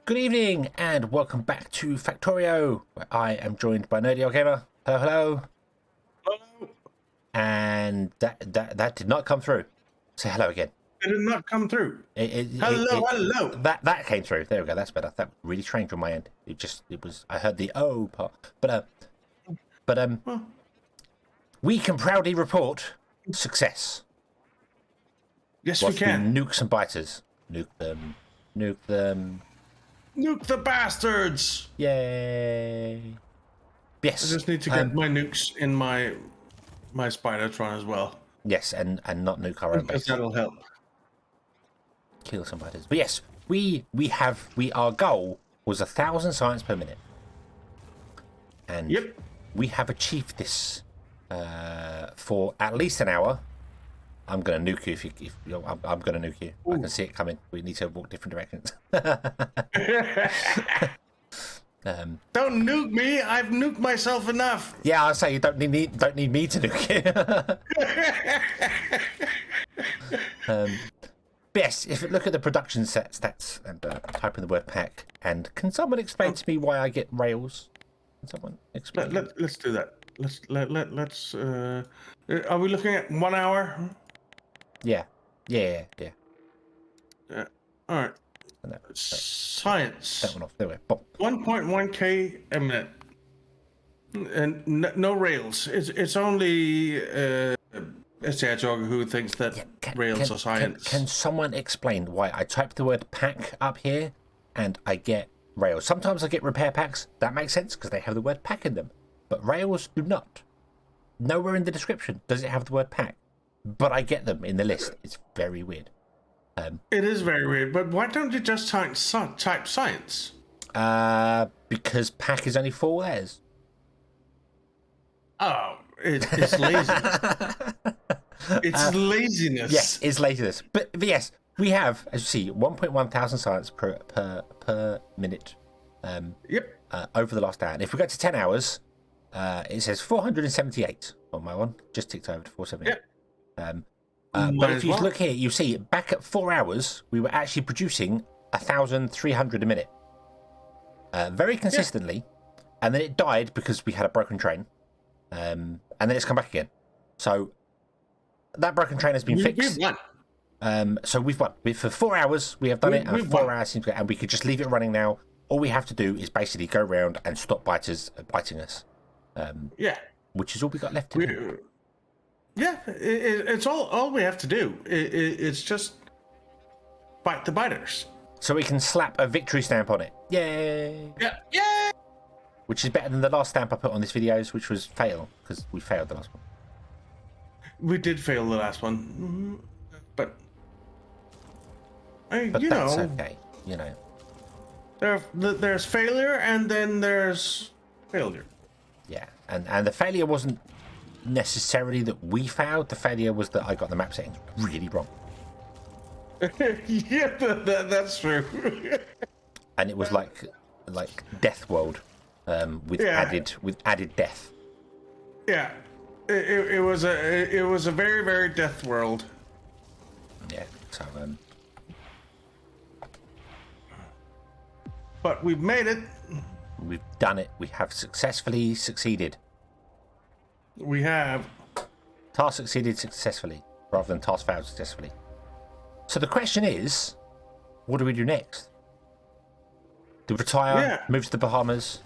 Good evening and welcome back to Factorio, where I am joined by Nerdy Old Gamer. Hello, hello. Hello. And that did not come through. Say hello again. It did not come through. Hello. That came through. There we go. That's better. That was really strange on my end. It was. I heard the oh part, but we can proudly report success. Yes, we can. Nuke some biters. Nuke them. Nuke the bastards! Yay! Yes. I just need to get my nukes in my Spidertron as well. Yes, and not nuke our own base. That'll help. Kill some biters. But yes, our goal was 1,000 science per minute, and we have achieved this for at least an hour. I'm going to nuke you I'm going to nuke you. Ooh. I can see it coming. We need to walk different directions. Don't nuke me. I've nuked myself enough. Yeah, I say you don't need me to nuke you. Yes, if you look at the production stats and type in the word pack, and can someone explain to me why I get rails? Can someone explain? Let's do that. Let's. Are we looking at 1 hour? Yeah. All right. Science. That one off. There we go. 1.1k a minute. And no rails. It's only STHedgehog who thinks that rails are science. Can someone explain why I type the word pack up here and I get rails? Sometimes I get repair packs. That makes sense because they have the word pack in them. But rails do not. Nowhere in the description does it have the word pack. But I get them in the list. It's very weird. It is very weird. But why don't you just type science? Because pack is only 4 letters. Oh, it's laziness. It's laziness. Yes, it's laziness. But yes, we have, as you see, 1.1 thousand science per minute. Over the last hour. And if we go to 10 hours, it says 478 on my one. Just ticked over to 478. Yep. But if you look here, you see back at 4 hours, we were actually producing 1,300 a minute. Very consistently. And then it died because we had a broken train. And then it's come back again. So that broken train has been fixed. We've won. So we've won. For 4 hours, we have done it. And 4 hours seems to, and we could just leave it running now. All we have to do is basically go around and stop biters biting us. Which is all we got left to do. Yeah, it's all we have to do. It's just bite the biters. So we can slap a victory stamp on it. Yay! Yeah! Which is better than the last stamp I put on this videos, which was fail, because we failed the last one. We did fail the last one, but that's okay. There's failure, and then there's failure. Yeah, and the failure wasn't necessarily that we failed. The failure was that I got the map settings really wrong. Yeah, that's true. And it was like Death World, with added death. Yeah, it was a very, very Death World. Yeah. So but we've made it. We've done it. We have successfully succeeded. We have. Task succeeded successfully, rather than task failed successfully. So the question is, what do we do next? Do we retire? Yeah. Move to the Bahamas?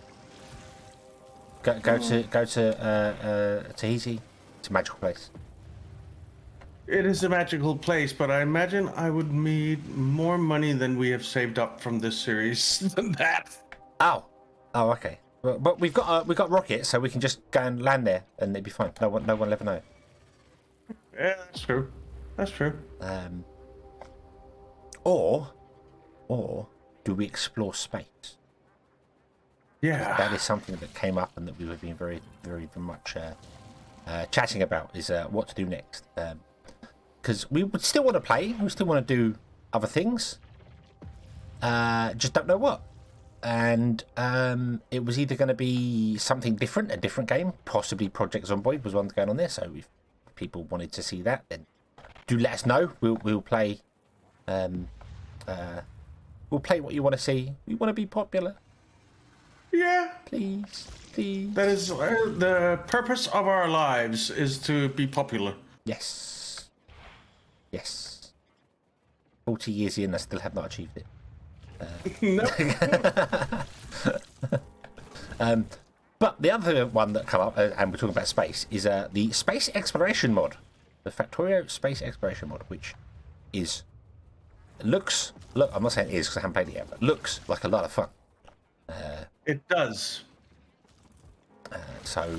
Go to Tahiti? It's a magical place. It is a magical place, but I imagine I would need more money than we have saved up from this series than that. Oh, okay. But we've got rockets, so we can just go and land there, and it'd be fine. No one will ever know. Yeah, that's true. Or do we explore space? Yeah, that is something that came up and that we have been very, very, very much chatting about. Is what to do next? Because we would still want to play. We still want to do other things. Just don't know what. And it was either going to be something different, a different game, possibly Project Zomboid was one going on there. So if people wanted to see that, then do let us know. We'll play We'll play what you want to see. We want to be popular. Yeah. Please, please. That is the purpose of our lives, is to be popular. Yes. Yes. 40 years in, I still have not achieved it. No. But the other one that come up, and we're talking about space, is the space exploration mod, the Factorio space exploration mod, which is looks. Look, I'm not saying it is because I haven't played it yet, but looks like a lot of fun. It does. So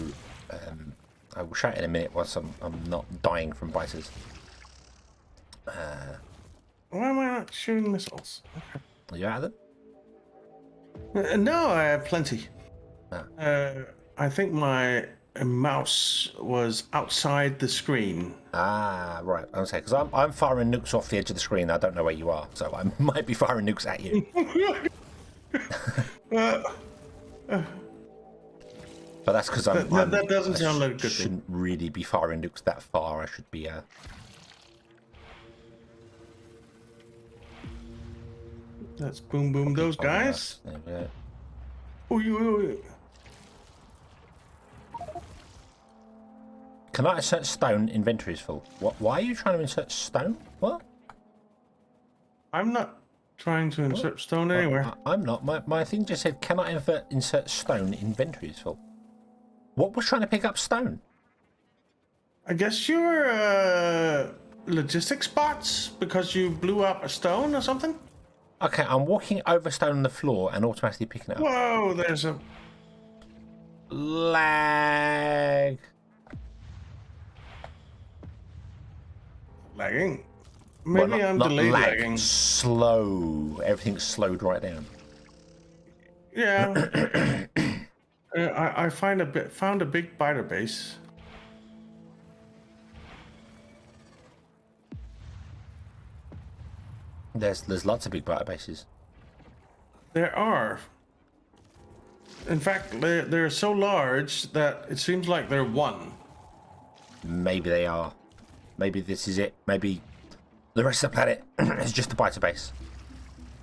I will show it in a minute once I'm not dying from biters. Why am I not shooting missiles? Are you out of them? No, I have plenty. Oh. I think my mouse was outside the screen. Ah, right. I'm saying because I'm firing nukes off the edge of the screen. I don't know where you are, so I might be firing nukes at you. But that's because that doesn't sound like a good thing. Shouldn't really be firing nukes that far. I should be. Let's boom boom those guys. There we go. Ooh. Can I insert stone? Inventory is full. What? Why are you trying to insert stone? What? I'm not trying to insert stone anywhere. I'm not. My thing just said, can I insert stone? Inventory is full. What was trying to pick up stone? I guess you're logistic spots because you blew up a stone or something? Okay, I'm walking over stone on the floor and automatically picking it up. Whoa, there's a lag. Lagging. Maybe Well, I'm not delayed lag, lagging. Slow. Everything's slowed right down. Yeah. I found a big biter base. There's lots of big biter bases. There are. In fact, they're so large that it seems like they're one. Maybe they are. Maybe this is it. Maybe the rest of the planet is just a biter base.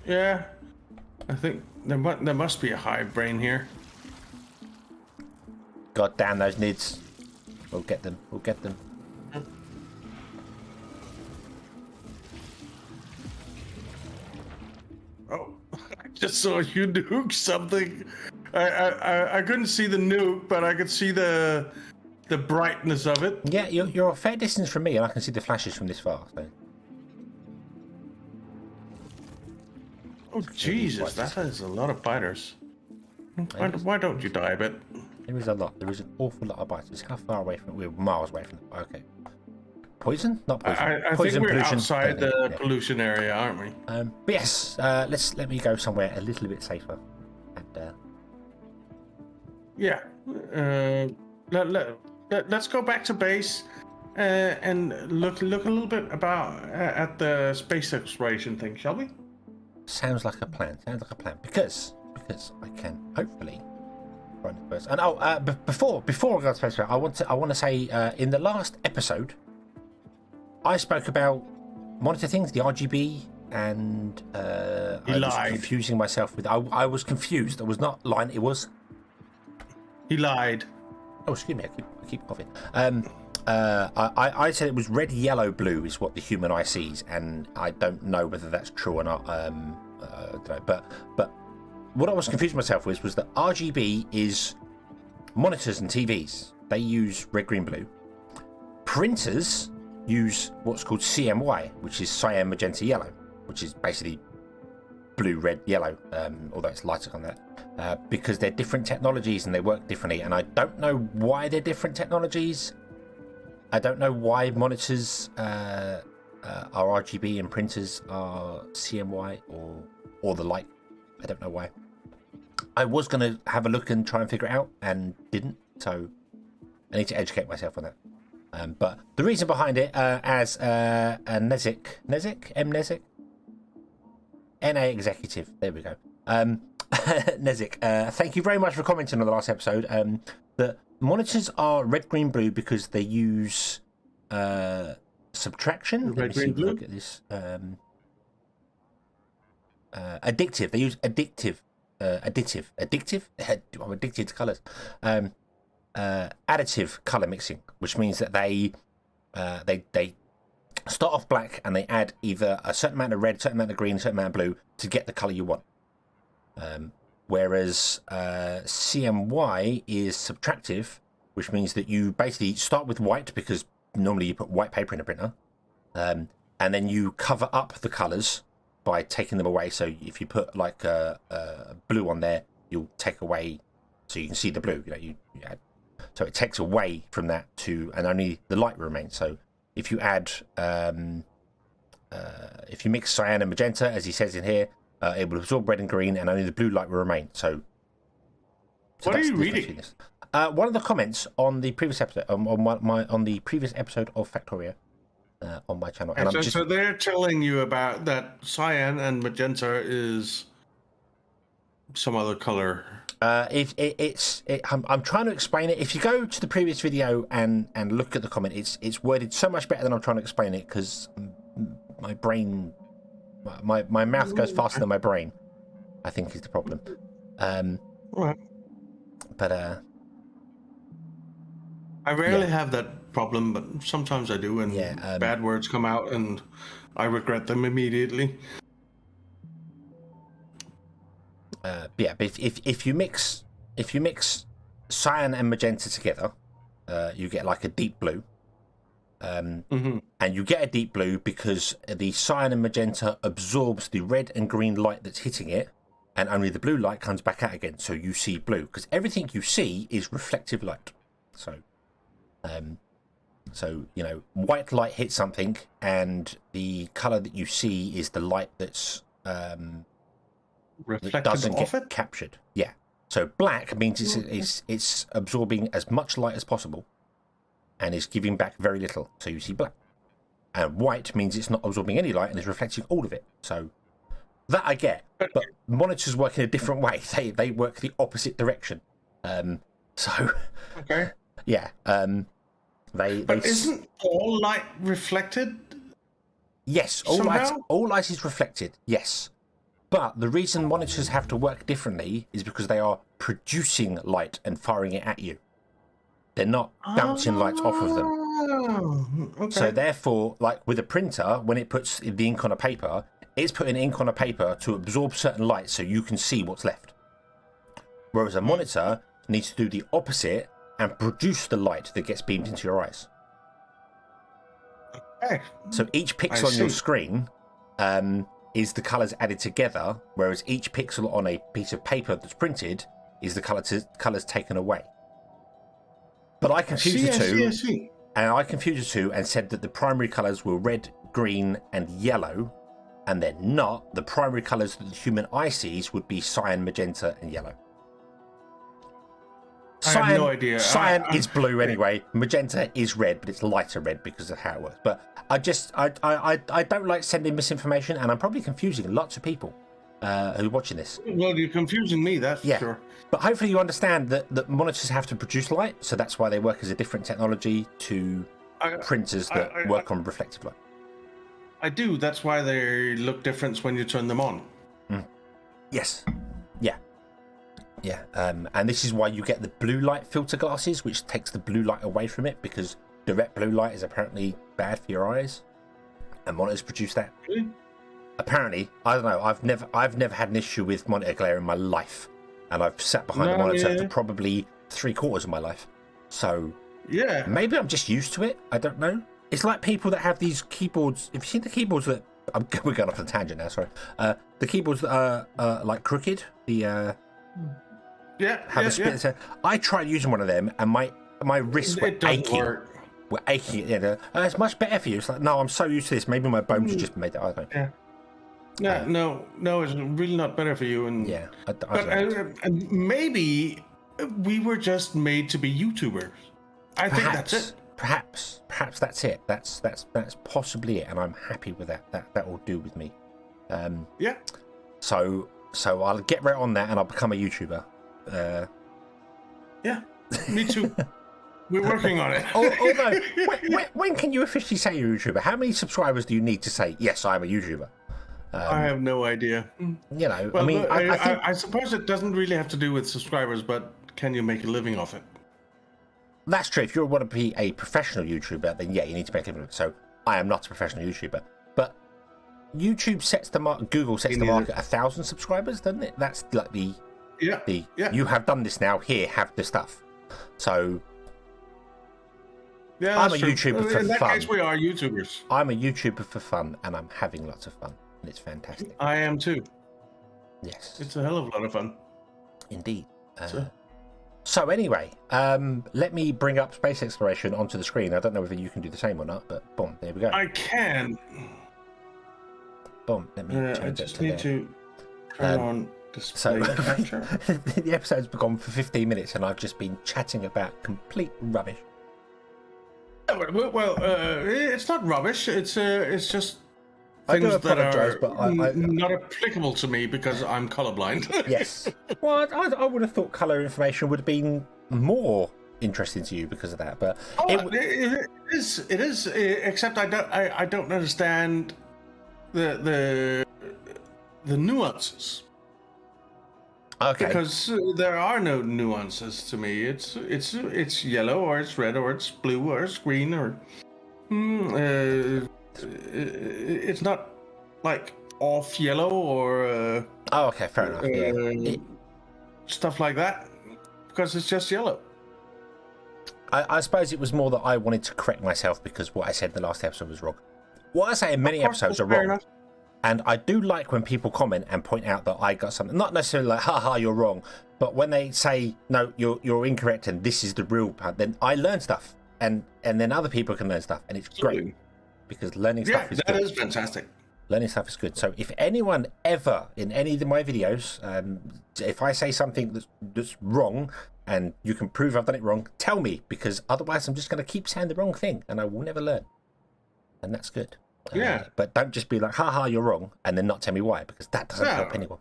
Yeah. I think there must be a hive brain here. God damn those nids. We'll get them. We'll get them. Oh, I just saw you nuke something. I couldn't see the nuke, but I could see the brightness of it. Yeah, you're a fair distance from me, and I can see the flashes from this far. So. Oh Jesus, that is a lot of biters. Why don't you die a bit? There is a lot. There is an awful lot of biters. How far away from? We're miles away from. Okay. Poison? Not poison. I Poison, think we're pollution. outside the pollution area, aren't we? But yes, let me go somewhere a little bit safer. And yeah. Let's go back to base and look a little bit about at the space exploration thing, shall we? sounds like a plan. Sounds like a plan because I can hopefully run it first. And before I go to space, I want to say in the last episode. I spoke about monitor things, the RGB, and I was confusing myself with. I was confused. I was not lying. It was. He lied. Oh, excuse me. I keep coughing. I said it was red, yellow, blue is what the human eye sees, and I don't know whether that's true or not. I don't know, but what I was confusing myself with was that RGB is monitors and TVs. They use red, green, blue. Printers use what's called CMY, which is cyan, magenta, yellow, which is basically blue, red, yellow, although it's lighter on that, because they're different technologies and they work differently. And I don't know why they're different technologies. I don't know why monitors are RGB and printers are CMY or the like. I don't know why. I was going to have a look and try and figure it out and didn't, so I need to educate myself on that. But the reason behind it, as a Nezik, NA executive, there we go. Nezik, thank you very much for commenting on the last episode. The monitors are red, green, blue because they use subtraction. Red, green, blue. Look at this. addictive. They use additive. I'm addicted to colours. Additive colour mixing, which means that they start off black and they add either a certain amount of red, a certain amount of green, a certain amount of blue to get the colour you want. Whereas CMY is subtractive, which means that you basically start with white, because normally you put white paper in a printer, and then you cover up the colours by taking them away. So if you put like a blue on there, you'll take away, so you can see the blue. You add, so it takes away from that and only the light remains. So if you add, if you mix cyan and magenta, as he says in here, it will absorb red and green, and only the blue light will remain. So what are you reading? One of the comments on the previous episode, on the previous episode of Factorio, on my channel. And so they're telling you about that cyan and magenta is some other color. I'm trying to explain it. If you go to the previous video and look at the comment, it's worded so much better than I'm trying to explain it, because my brain, my mouth goes faster than my brain, I think, is the problem. Right. But I rarely have that problem, but sometimes I do, and bad words come out, and I regret them immediately. But if you mix cyan and magenta together, you get like a deep blue. And you get a deep blue because the cyan and magenta absorbs the red and green light that's hitting it, and only the blue light comes back out again, so you see blue, because everything you see is reflective light. So white light hits something, and the color that you see is the light that doesn't get captured. Yeah. So black means it's absorbing as much light as possible, and is giving back very little, so you see black. And white means it's not absorbing any light and is reflecting all of it. So that I get, but monitors work in a different way. They work the opposite direction. Okay. Yeah. But isn't all light reflected? Yes, all light is reflected. Yes, but the reason monitors have to work differently is because they are producing light and firing it at you. They're not bouncing light off of them. Okay. So therefore, like with a printer, when it puts the ink on a paper, it's putting ink on a paper to absorb certain light so you can see what's left. Whereas a monitor needs to do the opposite and produce the light that gets beamed into your eyes. Okay. So each pixel on your screen is the colours added together, whereas each pixel on a piece of paper that's printed is the colours taken away. But I confused the two, and said that the primary colours were red, green, and yellow, and they're not. The primary colours that the human eye sees would be cyan, magenta, and yellow. I have no idea. Cyan is blue anyway. Magenta is red, but it's lighter red because of how it works. But I don't like sending misinformation, and I'm probably confusing lots of people who are watching this. Well, you're confusing me, that's for sure. But hopefully you understand that monitors have to produce light, so that's why they work as a different technology to printers that work on reflective light. I do. That's why they look different when you turn them on. Yes. Yeah. And this is why you get the blue light filter glasses, which takes the blue light away from it, because direct blue light is apparently bad for your eyes, and monitors produce that. Really? Apparently, I don't know. I've never had an issue with monitor glare in my life, and I've sat behind a monitor for probably 3/4 of my life. So maybe I'm just used to it. I don't know. It's like people that have these keyboards. If you see the keyboards that we're going off on a tangent now. Sorry. The keyboards that are like crooked. The a split. I tried using one of them, and my wrists were aching. We're aching. It's much better for you. It's like, no, I'm so used to this. Maybe my bones are just made that. I don't know. Yeah. No, it's really not better for you. And but maybe we were just made to be YouTubers. I think that's it. Perhaps that's it. That's possibly it, and I'm happy with that. That will do with me. So I'll get right on that, and I'll become a YouTuber. Yeah, me too. We're working on it. Although, when can you officially say you're a YouTuber? How many subscribers do you need to say, yes, I'm a YouTuber? I have no idea. You know, Well, I mean, I think I suppose it doesn't really have to do with subscribers, but can you make a living off it? that's true. If you want to be a professional YouTuber, then yeah, you need to make a living. So I am not a professional YouTuber, but YouTube sets the market. Google sets the market 1,000 subscribers, doesn't it? That's like the you have done this now. Here, have the stuff. So yeah, I'm a YouTuber for fun. In that case, we are YouTubers. I'm a YouTuber for fun, and I'm having lots of fun, and it's fantastic. I am too. Yes, it's a hell of a lot of fun. Indeed. So anyway, let me bring up space exploration onto the screen. I don't know whether you can do the same or not, but boom, there we go. I can. Boom, let me change I just need to turn on display capture. The episode's gone for 15 minutes and I've just been chatting about complete rubbish. Well, it's not rubbish. It's just I do things that apologise, are but not applicable to me because I'm colorblind. Yes. Well, I would have thought colour information would have been more interesting to you because of that, but it is. Except I don't understand the nuances. Okay. Because there are no nuances to me. It's yellow or it's red or it's blue or it's green or it's not like off yellow or oh, okay, fair enough. Yeah. Stuff like that, because it's just yellow. I suppose it was more that I wanted to correct myself because what I said in the last episode was wrong. What I say in many episodes are wrong. Enough. And I do like when people comment and point out that I got something, not necessarily like, haha, you're wrong, but when they say, no, you're incorrect and this is the real part, then I learn stuff and then other people can learn stuff, and it's great because learning stuff is good. That is fantastic. Learning stuff is good. So if anyone ever in any of my videos, if I say something that's wrong and you can prove I've done it wrong, tell me, because otherwise I'm just going to keep saying the wrong thing and I will never learn. And that's good. But don't just be like, haha, you're wrong, and then not tell me why, because that doesn't help anyone.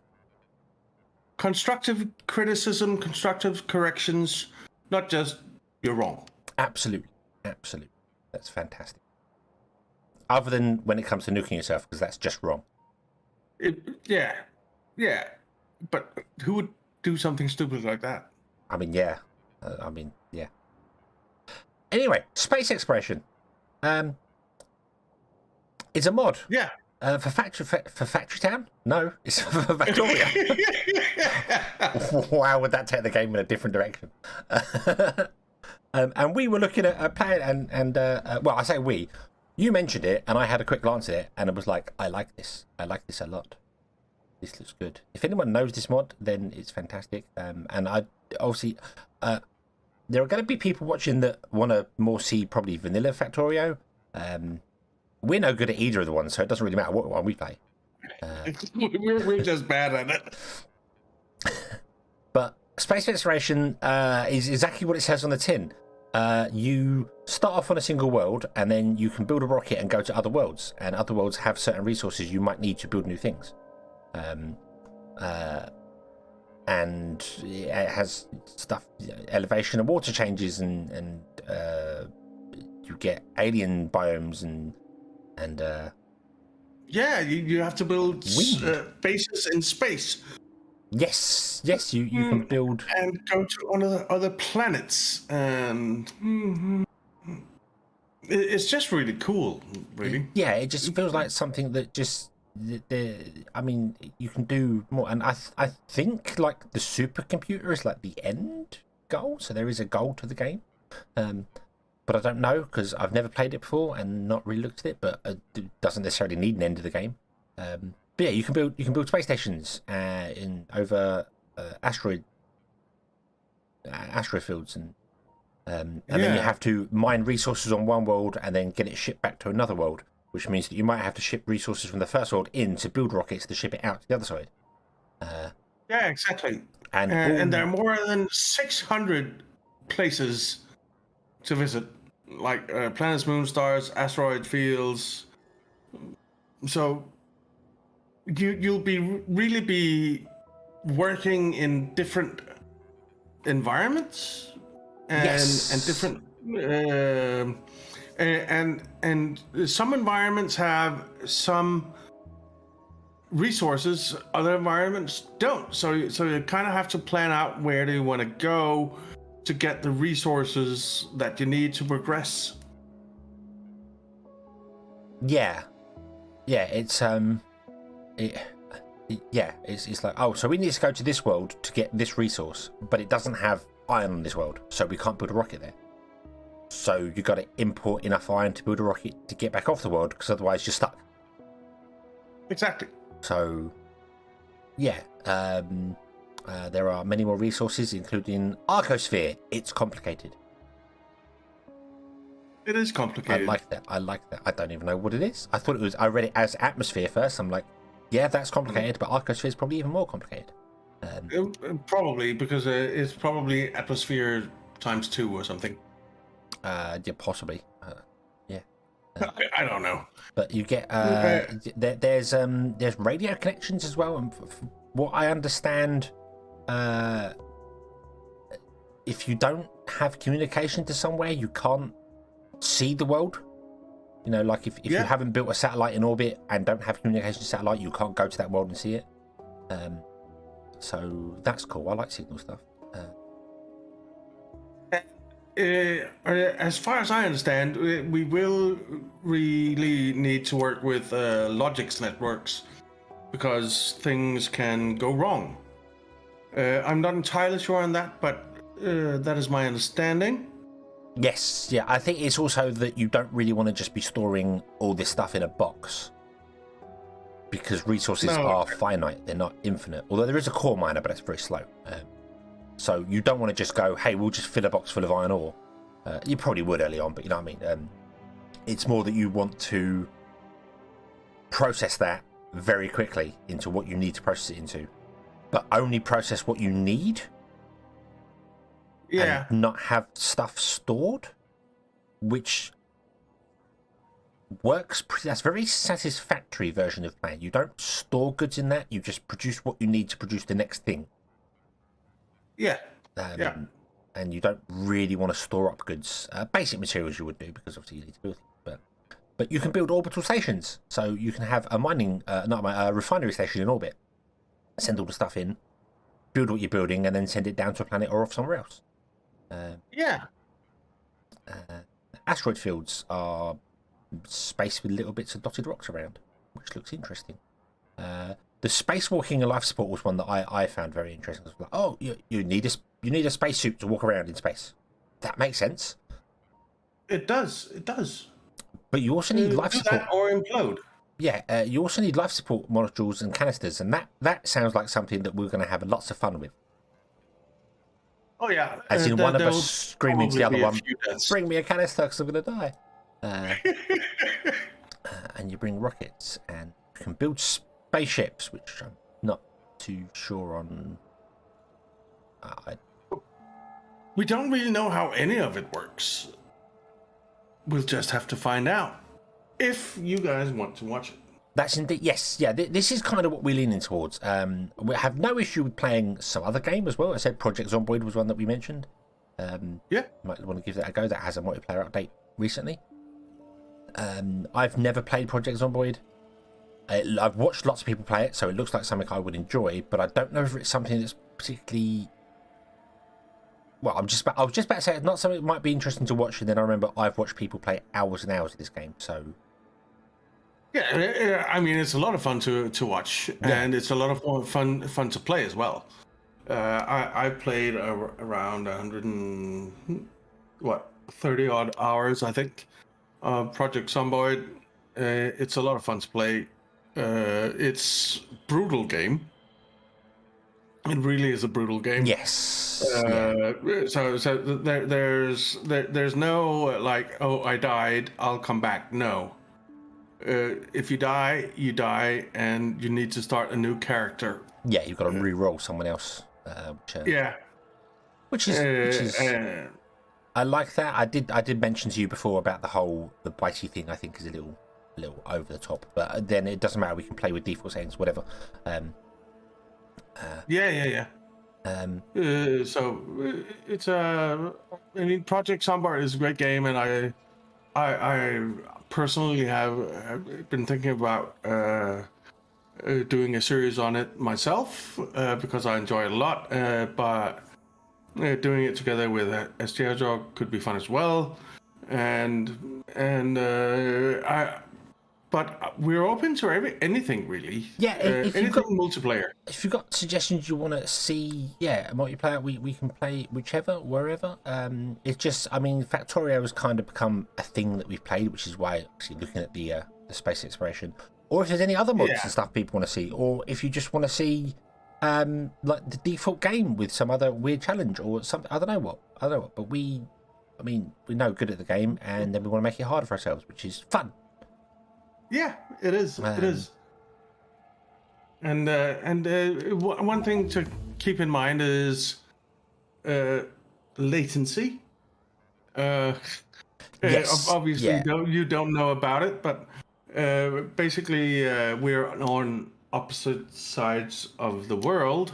Constructive criticism, constructive corrections, not just you're wrong. Absolutely. That's fantastic. Other than when it comes to nuking yourself, because that's just wrong. Yeah. But who would do something stupid like that? I mean, yeah. Anyway, space exploration. It's a mod. Yeah. For Factory Town? No, it's for Factorio. Wow, would that take the game in a different direction? And we were looking at playing, and well, I say we. You mentioned it, and I had a quick glance at it, and it was like, I like this. I like this a lot. This looks good. If anyone knows this mod, then it's fantastic. And I obviously, there are going to be people watching that want to more see probably vanilla Factorio. We're no good at either of the ones, so it doesn't really matter what one we play. We're just bad at it. But space exploration is exactly what it says on the tin. You start off on a single world, and then you can build a rocket and go to other worlds, and other worlds have certain resources you might need to build new things. And it has stuff, elevation and water changes, and you get alien biomes and you have to build bases in space. Yes, you can build and go to other planets, and it's just really cool, really. Yeah, it just feels like something that just I mean, you can do more, and I think like the supercomputer is like the end goal, so there is a goal to the game. But I don't know because I've never played it before and not really looked at it. But it doesn't necessarily need an end of the game. But yeah, you can build space stations over asteroid fields, and then you have to mine resources on one world and then get it shipped back to another world, which means that you might have to ship resources from the first world in to build rockets to ship it out to the other side. Yeah, exactly. And there are more than 600 places to visit, like planets, moons, stars, asteroid fields. So you'll really be working in different environments and different and some environments have some resources other environments don't. So you kind of have to plan out where do you want to go to get the resources that you need to progress. Yeah, it's it's like, oh, so we need to go to this world to get this resource, but it doesn't have iron on this world, so we can't build a rocket there. So you got to import enough iron to build a rocket to get back off the world, because otherwise you're stuck. Exactly. So, yeah, there are many more resources, including Arcosphere. It's complicated. It is complicated. I like that. I don't even know what it is. I thought it was. I read it as atmosphere first. I'm like, yeah, that's complicated, but Arcosphere is probably even more complicated. Probably because it's probably atmosphere times 2 or something. Yeah, possibly. Yeah. I don't know. But you get there's radio connections as well, and from what I understand, if you don't have communication to somewhere, you can't see the world. You know, like if you haven't built a satellite in orbit and don't have communication satellite, you can't go to that world and see it. So that's cool. I like signal stuff. As far as I understand, we will really need to work with logics networks because things can go wrong. I'm not entirely sure on that, but that is my understanding. Yes, yeah. I think it's also that you don't really want to just be storing all this stuff in a box because resources are finite. They're not infinite. Although there is a core miner, but it's very slow. So you don't want to just go, hey, we'll just fill a box full of iron ore. You probably would early on, but you know what I mean? It's more that you want to process that very quickly into what you need to process it into, but only process what you need. Yeah. And not have stuff stored, which works. That's a very satisfactory version of playing. You don't store goods in that. You just produce what you need to produce the next thing. Yeah. And you don't really want to store up goods. Basic materials you would do because obviously you need to build things. But you can build orbital stations, so you can have a refinery station in orbit. Send all the stuff in, build what you're building, and then send it down to a planet or off somewhere else. Asteroid fields are space with little bits of dotted rocks around, which looks interesting. The spacewalking and life support was one that I found very interesting. I was like, oh, you need a spacesuit to walk around in space. That makes sense. It does. But you also need life support. That or implode. Yeah, you also need life support modules and canisters, and that sounds like something that we're going to have lots of fun with. Oh yeah. As in one of us screaming to the other one, bring me a canister because I'm going to die. And you bring rockets, and you can build spaceships, which I'm not too sure on. We don't really know how any of it works. We'll just have to find out if you guys want to watch it. That's indeed, yes, yeah. This is kind of what we're leaning towards. We have no issue with playing some other game as well. I said Project Zomboid was one that we mentioned. Might want to give that a go. That has a multiplayer update recently. I've never played Project Zomboid. I've watched lots of people play it, so it looks like something I would enjoy. But I don't know if it's something that's particularly. Well, I was just about to say it's not something that might be interesting to watch, and then I remember I've watched people play hours and hours of this game, so. Yeah, I mean it's a lot of fun to watch, and it's a lot of fun to play as well. I played around 30 odd hours, I think. Project Zomboid. It's a lot of fun to play. It's brutal game. It really is a brutal game. Yes. So there's no like, oh, I died, I'll come back. No. If you die, you die, and you need to start a new character. Yeah, you've got to re-roll someone else. Which is I like that. I did mention to you before about the bitey thing. I think is a little over the top, but then it doesn't matter. We can play with default settings, whatever. So it's I mean, Project Zomboid is a great game, and I personally have been thinking about doing a series on it myself because I enjoy it a lot. But doing it together with STHedgehog could be fun as well. But we're open to anything really. Yeah, if anything you've got multiplayer. If you've got suggestions you want to see, multiplayer, we can play whichever, wherever. It's just, I mean, Factorio has kind of become a thing that we've played, which is why actually looking at the space exploration, or if there's any other mods and stuff people want to see, or if you just want to see like the default game with some other weird challenge or something. I don't know what, but we know good at the game, and then we want to make it harder for ourselves, which is fun. Yeah, it is. It is. And one thing to keep in mind is latency. Yes. Obviously, you don't know about it, but basically, we're on opposite sides of the world.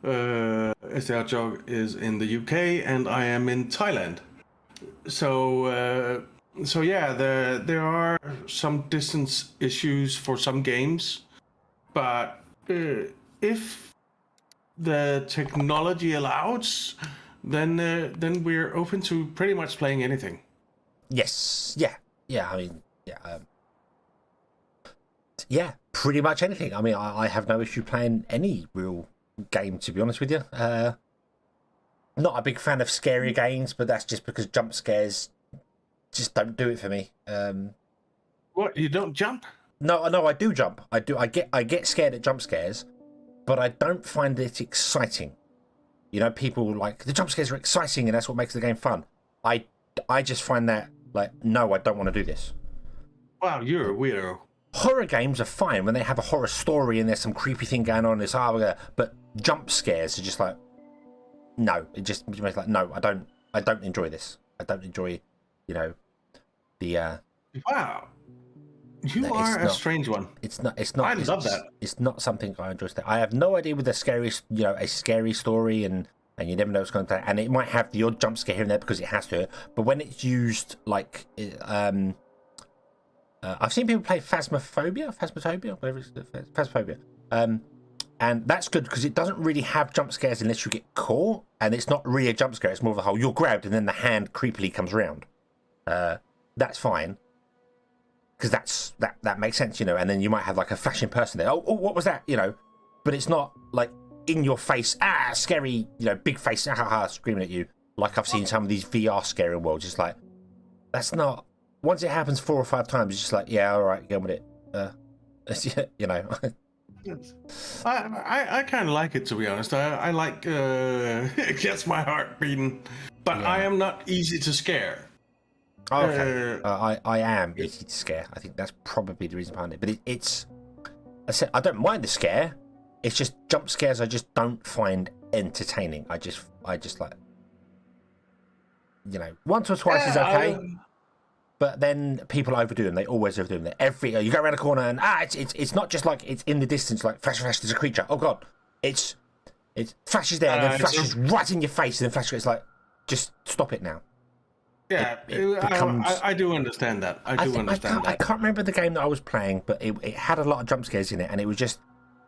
STHedgehog is in the UK, and I am in Thailand. So yeah, there are some distance issues for some games, but if the technology allows, then we're open to pretty much playing anything. Yes. Yeah. I mean, pretty much anything. I mean, I have no issue playing any real game, to be honest with you. Not a big fan of scary games, but that's just because jump scares just don't do it for me. What, you don't jump? No, I do jump. I get scared at jump scares, but I don't find it exciting. You know, people like the jump scares are exciting and that's what makes the game fun. I just find that like, no, I don't want to do this. Wow, you're a weirdo. Horror games are fine when they have a horror story and there's some creepy thing going on. It's but jump scares are just like, no. It just makes like, no, I don't enjoy this. I don't enjoy, you know, the. Wow, you are a strange one. It's not. I love that. It's not something I enjoy. I have no idea with a scary story and you never know what's going to. And it might have the odd jump scare here and there because it has to. But when it's used like, I've seen people play Phasmophobia, whatever it's Phasmophobia. And that's good because it doesn't really have jump scares unless you get caught, and it's not really a jump scare. It's more of a whole you're grabbed and then the hand creepily comes around. That's fine because that makes sense, you know. And then you might have like a flashing person there. Oh, what was that, you know? But it's not like in your face, scary, you know, big face, screaming at you. Like I've seen some of these VR scary worlds. Just like that's not. Once it happens 4 or 5 times, it's just like, yeah, all right, get on with it. You know. I kind of like it, to be honest. I like it gets my heart beating, but I am not easy to scare. Okay, I am easy to scare. I think that's probably the reason behind it. But it's I said I don't mind the scare. It's just jump scares I just don't find entertaining. I just like, you know, once or twice is okay. But then people overdo them. They always overdo them. You go around a corner and it's not just like it's in the distance like flash, there's a creature. Oh god, it flashes there and then flashes right in your face and then flashes. It's like, just stop it now. Yeah, it becomes... I do understand that. I can't remember the game that I was playing, but it had a lot of jump scares in it, and it was just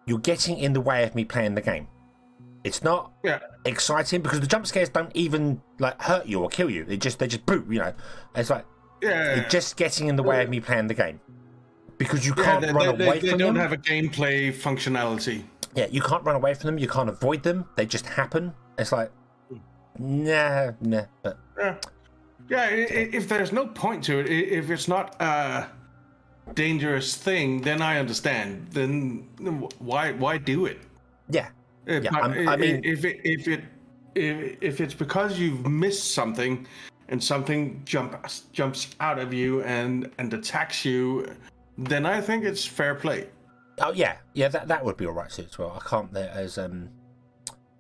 you're getting in the way of me playing the game. It's not exciting because the jump scares don't even like hurt you or kill you. They just boot. You know, it's like. It's just getting in the way of me playing the game because you can't run away from them. They don't have a gameplay functionality. Yeah, you can't run away from them. You can't avoid them. They just happen. It's like, nah. But if there's no point to it, if it's not a dangerous thing, then I understand. Then why do it? Yeah. I mean, if it's because you've missed something. And something jumps out of you and attacks you, then I think it's fair play. Oh yeah, that would be all right too as well. I can't. As I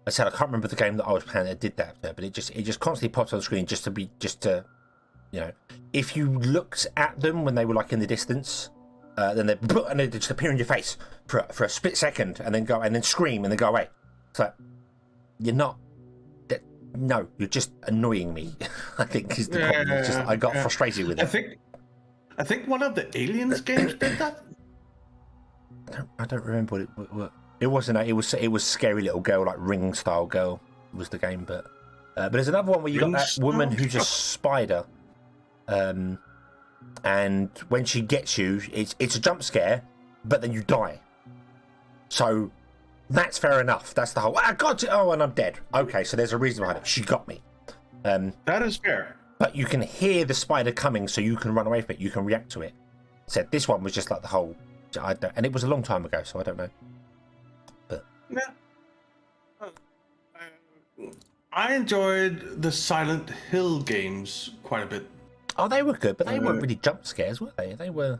said, I can't remember the game that I was playing that did that, but it just constantly pops on the screen just to, you know, if you looked at them when they were like in the distance, then they just appear in your face for a split second and then scream and then go away. It's like you're not. No, you're just annoying me. I think is the problem. It's just I got frustrated with it. I think one of the Aliens games did that. I don't remember what it wasn't. It was scary little girl, like Ring style girl was the game, but there's another one where you got that woman who's a spider, and when she gets you, it's a jump scare, but then you die. So that's fair enough. That's the whole. I got it. Oh, and I'm dead. Okay, so there's a reason behind it. She got me. That is fair. But you can hear the spider coming, so you can run away from it. You can react to it. So this one was just like the whole. And it was a long time ago, so I don't know. But yeah, I enjoyed the Silent Hill games quite a bit. Oh, they were good, but they weren't really jump scares, were they? They were.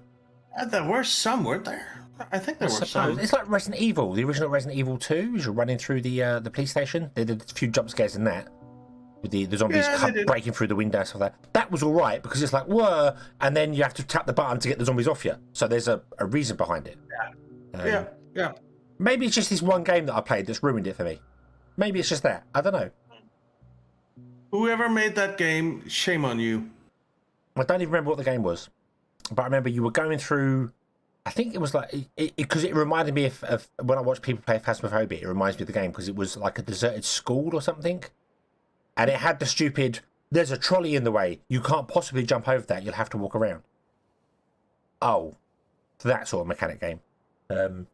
There were some, weren't there? I think there were some. It's like Resident Evil, the original Resident Evil 2. As you're running through the police station, they did a few jump scares in that. With the zombies breaking through the window and stuff like that. That was all right because it's like, whoa, and then you have to tap the button to get the zombies off you. So there's a reason behind it. Yeah. Maybe it's just this one game that I played that's ruined it for me. Maybe it's just that. I don't know. Whoever made that game, shame on you. I don't even remember what the game was. But I remember you were going through... I think it was like... Because it reminded me of when I watch people play Phasmophobia, it reminds me of the game because it was like a deserted school or something. And it had the stupid, there's a trolley in the way. You can't possibly jump over that. You'll have to walk around. Oh, that sort of mechanic game. And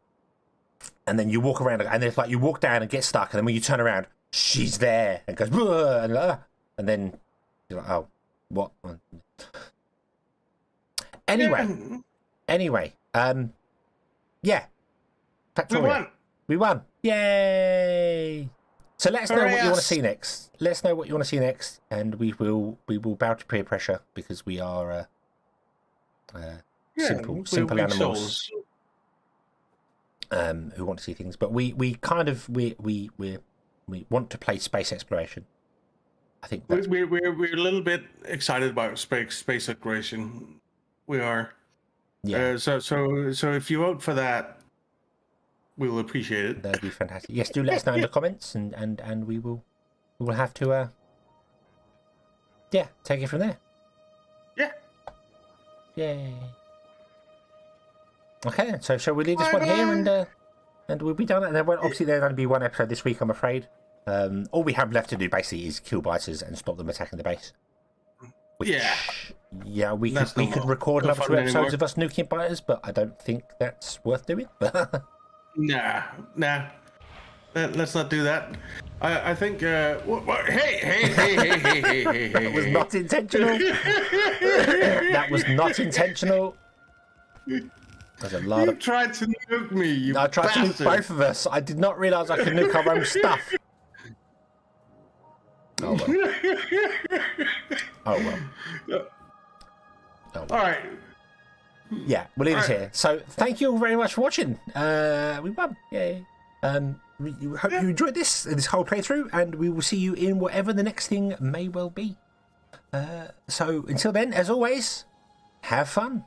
then you walk around, and it's like you walk down and get stuck. And then when you turn around, she's there. And goes, and then you're like, oh, what? Anyway. Yeah. Factorio. We won. Yay. So let us know what you want to see next. Let us know what you want to see next, and we will bow to peer pressure because we are simple animals who want to see things. But we want to play space exploration. I think we're a little bit excited about space exploration. We are. Yeah. So if you vote for that, we will appreciate it. That'd be fantastic. Yes, do let us know in the comments, and we will have to take it from there. Yeah. Yay. Okay, so shall we leave this one here and we'll be done? And then obviously there'll only be one episode this week, I'm afraid. All we have left to do basically is kill biters and stop them attacking the base. Yeah, we could record another 2 episodes of us nuking biters, but I don't think that's worth doing. Nah. Let's not do that. I think. Hey! That was not intentional. That was not intentional. There's a lot You tried to nuke me. You I tried bastard. to nuke both of us. I did not realise I could nuke our own stuff. Oh well. All right. Yeah, we'll leave it here. So thank you all very much for watching. We won. Yay. We hope you enjoyed this whole playthrough, and we will see you in whatever the next thing may well be. So until then, as always, have fun.